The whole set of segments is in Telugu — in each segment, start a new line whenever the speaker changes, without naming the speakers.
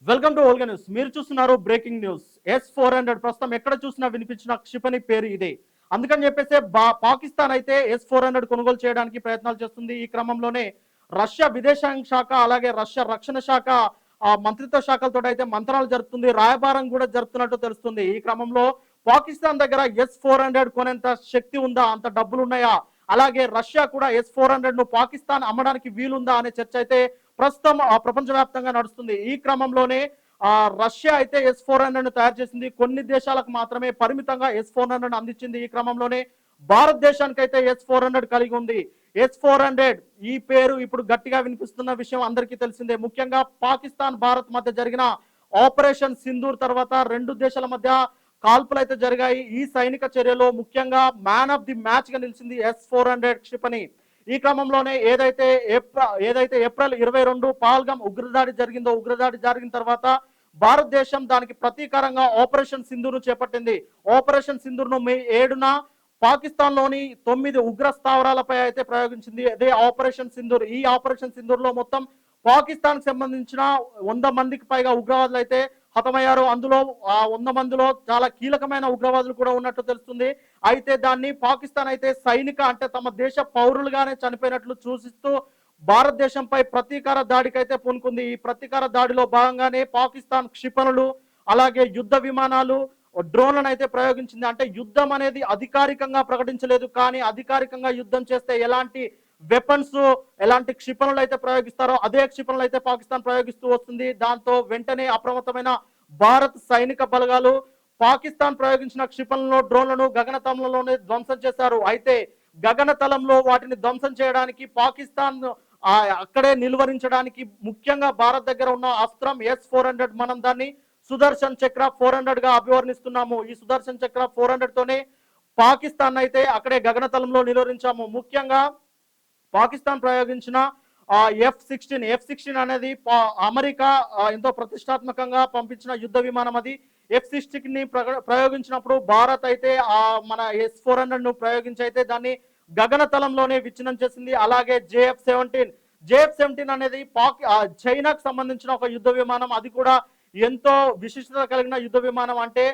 Welcome to Olga news. మీరు చూస్తున్నారు బ్రేకింగ్ న్యూస్. S-400 ప్రస్తుతం ఎక్కడ చూసినా వినిపించిన క్షిపణి పేరు ఇదే. అందుకని చెప్పేసి పాకిస్తాన్ అయితే S-400 కొనుగోలు చేయడానికి ప్రయత్నాలు చేస్తుంది. ఈ క్రమంలోనే రష్యా విదేశాంగ శాఖ అలాగే రష్యా రక్షణ శాఖ మంత్రిత్వ శాఖలతో అయితే మంత్రాలు జరుపుతుంది. రాయబారం కూడా జరుపుతున్నట్టు తెలుస్తుంది. ఈ క్రమంలో పాకిస్తాన్ దగ్గర S-400 కొనేంత శక్తి ఉందా, అంత డబ్బులు ఉన్నాయా, అలాగే రష్యా కూడా S-400 ను పాకిస్తాన్ అమ్మడానికి వీలుందా అనే చర్చ అయితే ప్రస్తుతం ప్రపంచవ్యాప్తంగా నడుస్తుంది. ఈ క్రమంలోనే రష్యా అయితే S-400 తయారు చేసింది. కొన్ని దేశాలకు మాత్రమే పరిమితంగా S-400 అందించింది. ఈ క్రమంలోనే భారతదేశానికి అయితే S-400 కలిగి ఉంది. S-400 ఈ పేరు ఇప్పుడు గట్టిగా వినిపిస్తున్న విషయం అందరికీ తెలిసిందే. ముఖ్యంగా పాకిస్తాన్ భారత్ మధ్య జరిగిన ఆపరేషన్ సింధూర్ తర్వాత రెండు దేశాల మధ్య కాల్పులు అయితే జరిగాయి. ఈ సైనిక చర్యలో ముఖ్యంగా మ్యాన్ ఆఫ్ ది మ్యాచ్ గా నిలిచింది S-400 క్షిపణి. ఈ క్రమంలోనే ఏదైతే ఏప్రిల్ 22 పాల్గం ఉగ్రదాడి జరిగిందో, ఉగ్రదాడి జరిగిన తర్వాత భారతదేశం దానికి ప్రతీకారంగా ఆపరేషన్ సింధూర్ను చేపట్టింది. ఆపరేషన్ సింధూర్ను మే 7న పాకిస్తాన్ లోని 9 ఉగ్ర స్థావరాలపై అయితే ప్రయోగించింది. అదే ఆపరేషన్ సింధూర్. ఈ ఆపరేషన్ సింధూర్ లో మొత్తం పాకిస్తాన్ కి సంబంధించిన 100 మందికి పైగా ఉగ్రవాదులు అయితే హతమయ్యారు. అందులో 100 మందిలో చాలా కీలకమైన ఉగ్రవాదులు కూడా ఉన్నట్టు తెలుస్తుంది. అయితే దాన్ని పాకిస్తాన్ అయితే సైనిక అంటే తమ దేశ పౌరులుగానే చనిపోయినట్లు సూచిస్తూ భారతదేశంపై ప్రతీకార దాడికైతే పూనుకుంది. ఈ ప్రతీకార దాడిలో భాగంగానే పాకిస్తాన్ క్షిపణులు అలాగే యుద్ధ విమానాలు డ్రోన్లను అయితే ప్రయోగించింది. అంటే యుద్ధం అనేది అధికారికంగా ప్రకటించలేదు, కానీ అధికారికంగా యుద్ధం చేస్తే ఎలాంటి వెపన్స్ ఎలాంటి క్షిపణులు అయితే ప్రయోగిస్తారో అదే క్షిపణులు అయితే పాకిస్తాన్ ప్రయోగిస్తూ వస్తుంది. దాంతో వెంటనే అప్రమత్తమైన భారత్ సైనిక బలగాలు పాకిస్తాన్ ప్రయోగించిన క్షిపణులను డ్రోన్లను గగనతలంలోనే ధ్వంసం చేశారు. అయితే గగనతలంలో వాటిని ధ్వంసం చేయడానికి పాకిస్తాన్ అక్కడే నిలువరించడానికి ముఖ్యంగా భారత్ దగ్గర ఉన్న అస్త్రం S-400. మనం దాన్ని సుదర్శన్ చక్ర 400 గా అభివర్ణిస్తున్నాము. ఈ సుదర్శన్ చక్ర 400 తోనే పాకిస్తాన్ అయితే అక్కడే గగనతలంలో నిలువరించాము. ముఖ్యంగా పాకిస్తాన్ ప్రయోగించిన F-16 అనేది అమెరికా ఎంతో ప్రతిష్టాత్మకంగా పంపించిన యుద్ధ విమానం. అది F-16 ని ప్రయోగించినప్పుడు భారత్ అయితే మన S-400 ను ప్రయోగించి అయితే దాన్ని గగనతలంలోనే విచ్ఛిన్నం చేసింది. అలాగే JF-17 అనేది చైనాకు సంబంధించిన ఒక యుద్ధ విమానం. అది కూడా ఎంతో విశిష్టత కలిగిన యుద్ధ విమానం. అంటే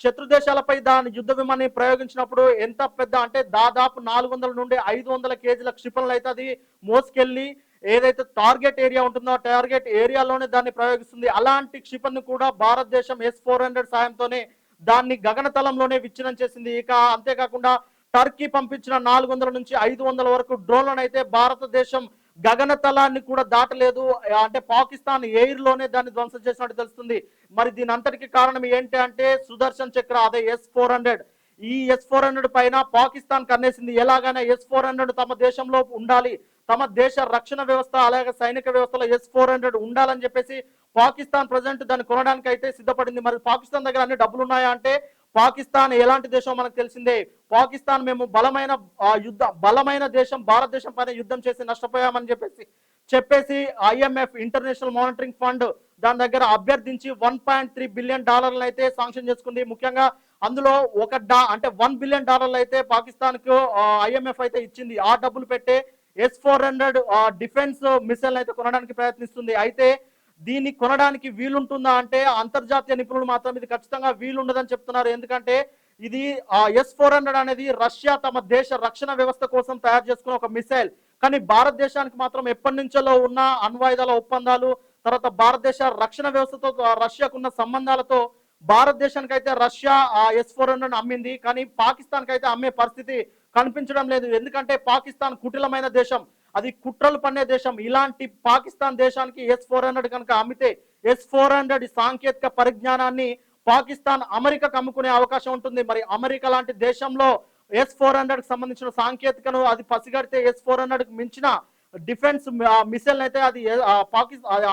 శత్రు దేశాలపై దాని యుద్ధ విమానాన్ని ప్రయోగించినప్పుడు ఎంత పెద్ద అంటే దాదాపు 400 నుండి 500 కేజీల క్షిపణులు అయితే అది మోసుకెళ్ళి ఏదైతే టార్గెట్ ఏరియా ఉంటుందో ఆ టార్గెట్ ఏరియాలోనే దాన్ని ప్రయోగిస్తుంది. అలాంటి క్షిపణిని కూడా భారతదేశం S-400 సాయంతోనే దాన్ని గగనతలంలోనే విచ్ఛిన్నం చేసింది. ఇక అంతేకాకుండా టర్కీ పంపించిన 400 నుంచి 500 వరకు డ్రోన్లను అయితే భారతదేశం గగనతలాన్ని కూడా దాటలేదు. అంటే పాకిస్తాన్ ఎయిర్ లోనే దాన్ని ధ్వంసం చేసినట్టు తెలుస్తుంది. మరి దీని అంతటికి కారణం ఏంటి అంటే సుదర్శన్ చక్ర, అదే S-400. ఈ S-400 పైన పాకిస్తాన్ కన్నేసింది. ఎలాగైనా S-400 తమ దేశంలో ఉండాలి, తమ దేశ రక్షణ వ్యవస్థ అలాగే సైనిక వ్యవస్థలో S-400 ఉండాలని చెప్పేసి పాకిస్తాన్ ప్రజెంట్ దాన్ని కొనడానికి అయితే సిద్ధపడింది. మరి పాకిస్తాన్ దగ్గర అన్ని డబ్బులు ఉన్నాయా అంటే పాకిస్తాన్ ఎలాంటి దేశం మనకు తెలిసిందే. పాకిస్తాన్ మేము బలమైన దేశం, భారతదేశం పైన యుద్ధం చేసి నష్టపోయామని చెప్పేసి IMF ఇంటర్నేషనల్ మానిటరింగ్ ఫండ్ దాని దగ్గర అభ్యర్థించి $1.3 బిలియన్ అయితే శాంక్షన్ చేసుకుంది. ముఖ్యంగా అందులో అంటే $1 బిలియన్ అయితే పాకిస్తాన్ కు IMF అయితే ఇచ్చింది. ఆ డబ్బులు పెట్టే S-400 డిఫెన్స్ మిసైల్ అయితే కొనడానికి ప్రయత్నిస్తుంది. అయితే దీన్ని కొనడానికి వీలుంటుందా అంటే అంతర్జాతీయ నిపుణులు మాత్రం ఇది ఖచ్చితంగా వీలుండదని చెప్తున్నారు. ఎందుకంటే ఇది S-400 అనేది రష్యా తమ దేశ రక్షణ వ్యవస్థ కోసం తయారు చేసుకున్న ఒక మిసైల్. కానీ భారతదేశానికి మాత్రం ఎప్పటి నుంచో ఉన్న అణ్వాయుధాల ఒప్పందాలు, తర్వాత భారతదేశ రక్షణ వ్యవస్థతో రష్యాకున్న సంబంధాలతో భారతదేశానికి అయితే రష్యా S-400 అమ్మింది. కానీ పాకిస్తాన్ అయితే అమ్మే పరిస్థితి కనిపించడం లేదు. ఎందుకంటే పాకిస్తాన్ కుటిలమైన దేశం, అది కుట్రలు పన్నే దేశం. ఇలాంటి పాకిస్తాన్ దేశానికి S-400 కనుక అమ్మితే S-400 సాంకేతిక పరిజ్ఞానాన్ని పాకిస్తాన్ అమెరికాకు అమ్ముకునే అవకాశం ఉంటుంది. మరి అమెరికా లాంటి దేశంలో S-400 సంబంధించిన సాంకేతికను అది పసిగడితే S-400 మించిన డిఫెన్స్ మిసైల్ అయితే అది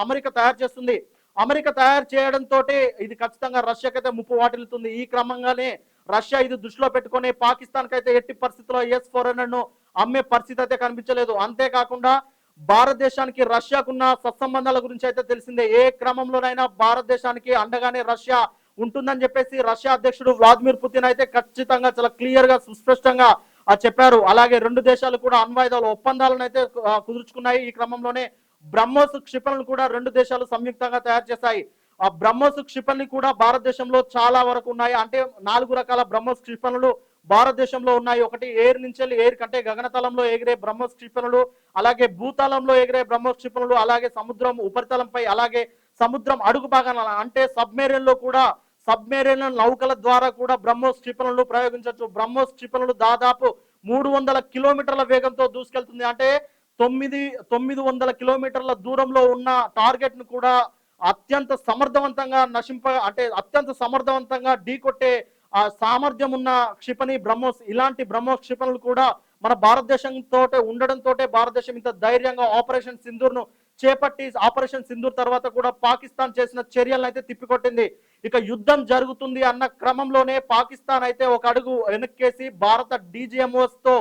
అమెరికా తయారు చేస్తుంది. అమెరికా తయారు చేయడంతో ఇది ఖచ్చితంగా రష్యాకైతే ముప్పు వాటిల్లుతుంది. ఈ క్రమంగానే రష్యా ఇది దృష్టిలో పెట్టుకుని పాకిస్తాన్ కైతే ఎట్టి పరిస్థితుల్లో S-400 ను అమ్మే పరిస్థితి అయితే కనిపించలేదు. అంతేకాకుండా భారతదేశానికి రష్యాకున్న సత్సంబంధాల గురించి అయితే తెలిసిందే. ఏ క్రమంలోనైనా భారతదేశానికి అండగానే రష్యా ఉంటుందని చెప్పేసి రష్యా అధ్యక్షుడు వ్లాదిమిర్ పుతిన్ అయితే ఖచ్చితంగా చాలా క్లియర్ గా సుస్పష్టంగా చెప్పారు. అలాగే రెండు దేశాలు కూడా అణ్వాయుధాల ఒప్పందాలను అయితే కుదుర్చుకున్నాయి. ఈ క్రమంలోనే బ్రహ్మోస్ క్షిపణులు కూడా రెండు దేశాలు సంయుక్తంగా తయారు చేశాయి. ఆ బ్రహ్మోస్ క్షిపణి కూడా భారతదేశంలో చాలా వరకు ఉన్నాయి. అంటే 4 రకాల బ్రహ్మోస్ క్షిపణులు భారతదేశంలో ఉన్నాయి. ఒకటి ఎయిర్ నుంచి వెళ్ళి ఎయిర్ కంటే గగనతలంలో ఎగిరే బ్రహ్మోస్ క్షిపణులు, అలాగే భూతలంలో ఎగిరే బ్రహ్మోస్ క్షిపణులు, అలాగే సముద్రం ఉపరితలంపై, అలాగే సముద్రం అడుగు భాగాన అంటే సబ్మెరీన్ లో కూడా సబ్మెరీన్ నౌకల ద్వారా కూడా బ్రహ్మోస్ క్షిపణులు ప్రయోగించవచ్చు. బ్రహ్మోస్ క్షిపణులు దాదాపు 300 కిలోమీటర్ల వేగంతో దూసుకెళ్తుంది. అంటే 900 కిలోమీటర్ల దూరంలో ఉన్న టార్గెట్ ను కూడా అత్యంత సమర్థవంతంగా అత్యంత సమర్థవంతంగా ఢీకొట్టే ఆ సామర్థ్యం ఉన్న క్షిపణి బ్రహ్మోస్. ఇలాంటి బ్రహ్మోస్ క్షిపణులు కూడా మన భారతదేశంతో ఉండడంతో భారతదేశం ఇంత ధైర్యంగా ఆపరేషన్ సింధూర్ ను చేపట్టి, ఆపరేషన్ సింధూర్ తర్వాత కూడా పాకిస్తాన్ చేసిన చర్యలను అయితే తిప్పికొట్టింది. ఇక యుద్ధం జరుగుతుంది అన్న క్రమంలోనే పాకిస్తాన్ అయితే ఒక అడుగు వెనక్కేసి భారత డిజిఎంఓస్ తో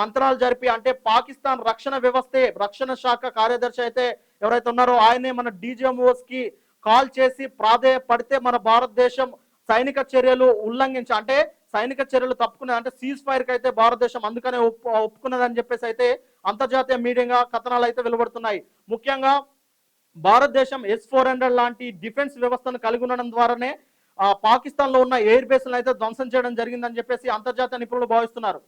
మంత్రాలు జరిపి, అంటే పాకిస్తాన్ రక్షణ వ్యవస్థే, రక్షణ శాఖ కార్యదర్శి అయితే ఎవరైతే ఉన్నారో ఆయనే మన డిజిఎంఓస్ కి కాల్ చేసి ప్రాధేయపడితే మన భారతదేశం సైనిక చర్యలు అంటే సైనిక చర్యలు తప్పుకున్నది, అంటే సీజ్ ఫైర్ కి అయితే భారతదేశం అందుకనే ఒప్పుకున్నదని చెప్పేసి అయితే అంతర్జాతీయ మీడియా కథనాలు అయితే వెలువడుతున్నాయి. ముఖ్యంగా భారతదేశం S-400 లాంటి డిఫెన్స్ వ్యవస్థను కలిగి ఉండడం ద్వారానే పాకిస్తాన్ లో ఉన్న ఎయిర్ బేస్లను అయితే ధ్వంసం చేయడం జరిగిందని చెప్పేసి అంతర్జాతీయ నిపుణులు భావిస్తున్నారు.